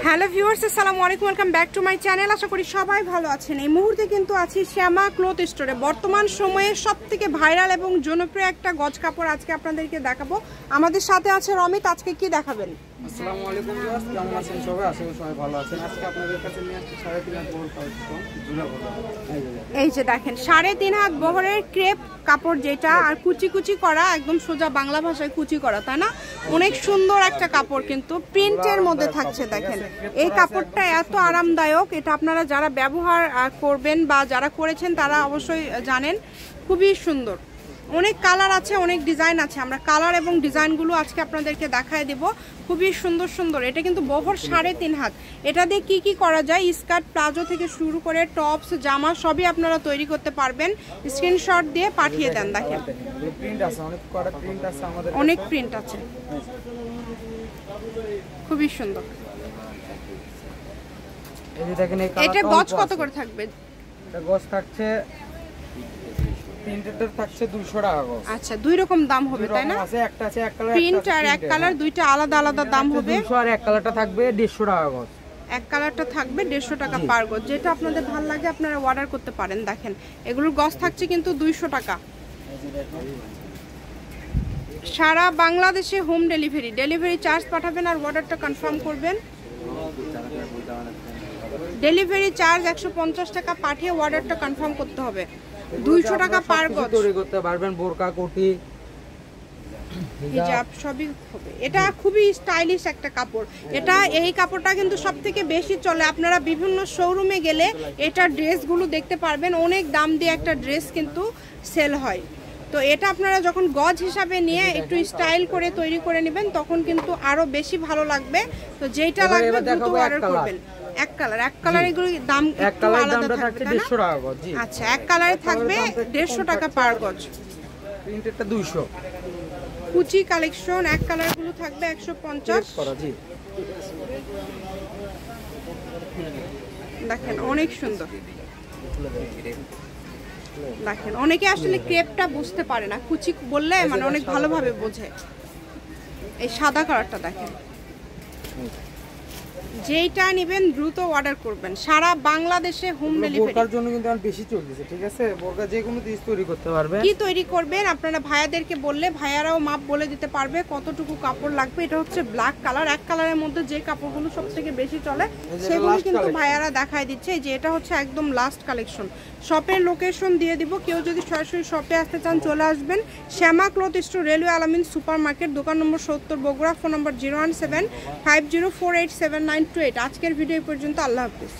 Hello viewers, আসসালামু আলাইকুম, welcome back to my channel. আশা করি সবাই ভালো আছেন। এই মুহূর্তে কিন্তু আছি শ্যামা ক্লথ স্টোরে। বর্তমান সময়ে সবথেকে ভাইরাল এবং জনপ্রিয় একটা গজ কাপড় আজকে আপনাদেরকে দেখাবো। আমাদের সাথে আছে রমিত। আজকে কি দেখাবেন? আসসালামু আলাইকুম ভিউয়ার্স, কেমন আছেন সবাই? আশা করি সবাই ভালো আছেন। আজকে আপনাদের কাছে নিয়ে আসছি 3.5 হাত বহর কালেকশন জুড়া বহর। এই যে দেখেন 3.5 হাত বহরের ক্রেপ কাপড়, যেটা আর কুচি কুচি করা, একদম সোজা বাংলা ভাষায় কুচি করা, তাই না? অনেক সুন্দর একটা কাপড়, কিন্তু প্রিন্টের মধ্যে থাকছে। দেখেন এই কাপড়টা এত আরামদায়ক, এটা আপনারা যারা ব্যবহার করবেন বা যারা করেছেন তারা অবশ্যই জানেন। খুবই সুন্দর, অনেক কালার আছে, অনেক ডিজাইন আছে। আমরা কালার এবং ডিজাইনগুলো আজকে আপনাদেরকে দেখায় দেব। খুবই সুন্দর সুন্দর। এটা কিন্তু বহর 3.5 হাত। এটা দিয়ে কি কি করা যায়, স্কার্ট, প্লাজো থেকে শুরু করে টপস, জামা সবই আপনারা তৈরি করতে পারবেন। স্ক্রিনশট দিয়ে পাঠিয়ে দেন। দেখেন প্রিন্ট আছে, অনেক কড়া প্রিন্ট আছে, আমাদের অনেক প্রিন্ট আছে, খুবই সুন্দর। এই যে দেখেন এই এটা গজ কত করে থাকবে? এটা গজ থাকছে প্রিন্টের থাকছে 200 টাকা গজ। আচ্ছা, দুই রকম দাম হবে তাই না? আছে একটা আছে এক কালার, প্রিন্ট আর এক কালার, দুইটা আলাদা আলাদা দাম হবে। 200 আর এক কালারটা থাকবে 150 টাকা গজ। এক কালারটা থাকবে 150 টাকা পার গজ। যেটা আপনাদের ভালো লাগে আপনারা অর্ডার করতে পারেন। দেখেন এগুলোর গজ থাকছে কিন্তু 200 টাকা। সারা বাংলাদেশে হোম ডেলিভারি চার্জ পাঠাবেন আর অর্ডারটা কনফার্ম করবেন। ডেলিভারি চার্জ 150 টাকা পাঠিয়ে অর্ডারটা কনফার্ম করতে হবে। 200 টাকা পার গজ তৈরি করতে পারবেন। বোরকা, কোটি, হিজাব সবই হবে। এটা খুবই স্টাইলিশ একটা কাপড়। এই কাপড়টা কিন্তু সবথেকে বেশি চলে। আপনারা বিভিন্ন শোরুমে গেলে এটা ড্রেসগুলো দেখতে পারবেন, অনেক দাম দিয়ে একটা ড্রেস কিন্তু সেল হয়। তো এটা আপনারা যখন গজ হিসাবে নিয়ে একটু স্টাইল করে তৈরি করে নেবেন, তখন কিন্তু আরো বেশি ভালো লাগবে। তো যেটা লাগবে দ্রুত অর্ডার করবেন। এক কালার এগুলো দাম একটু আলাদা থাকবে। 150 টাকা গজ। জি আচ্ছা, এক কালারে থাকবে 150 টাকা পার গজ। প্রিন্টেরটা 200। কুচি কালেকশন এক কালার গুলো থাকবে 150 করা। জি দেখেন অনেক সুন্দর। দেখেন অনেকে আসলে ক্রেপটা বুঝতে পারে না, কুচি বললে মানে অনেক ভালোভাবে বোঝে। এই সাদা কালারটা দেখেন, যেইটা নেবেন দ্রুত অর্ডার করবেন। সারা বাংলাদেশে হোম ডেলিভারি। বোরকার জন্য কিন্তু এখন বেশি চলতেছে, ঠিক আছে? বোরকা যে কোনো পিস তৈরি করতে পারবেন। কি তৈরি করবেন আপনারা ভাইয়াদেরকে বললে ভাইয়ারাও মাপ বলে দিতে পারবে কতটুকু কাপড় লাগবে। এটা হচ্ছে ব্ল্যাক কালার। এক কালারের মধ্যে যে কাপড়গুলো সবথেকে বেশি চলে সেগুলো কিন্তু ভাইয়ারা দেখায় দিচ্ছে। যে এটা হচ্ছে একদম লাস্ট কালেকশন। শপের লোকেশন দিয়ে দিব, কেউ যদি সরাসরি শপে আসতে চান চলে আসবেন। শ্যামা ক্লথ স্টোর, রেলওয়ে আলামিন সুপার মার্কেট, দোকান নম্বর 70, বগুড়া। ফোন নম্বর 01750487928। আজকের ভিডিও পর্যন্ত। আল্লাহ হাফিজ।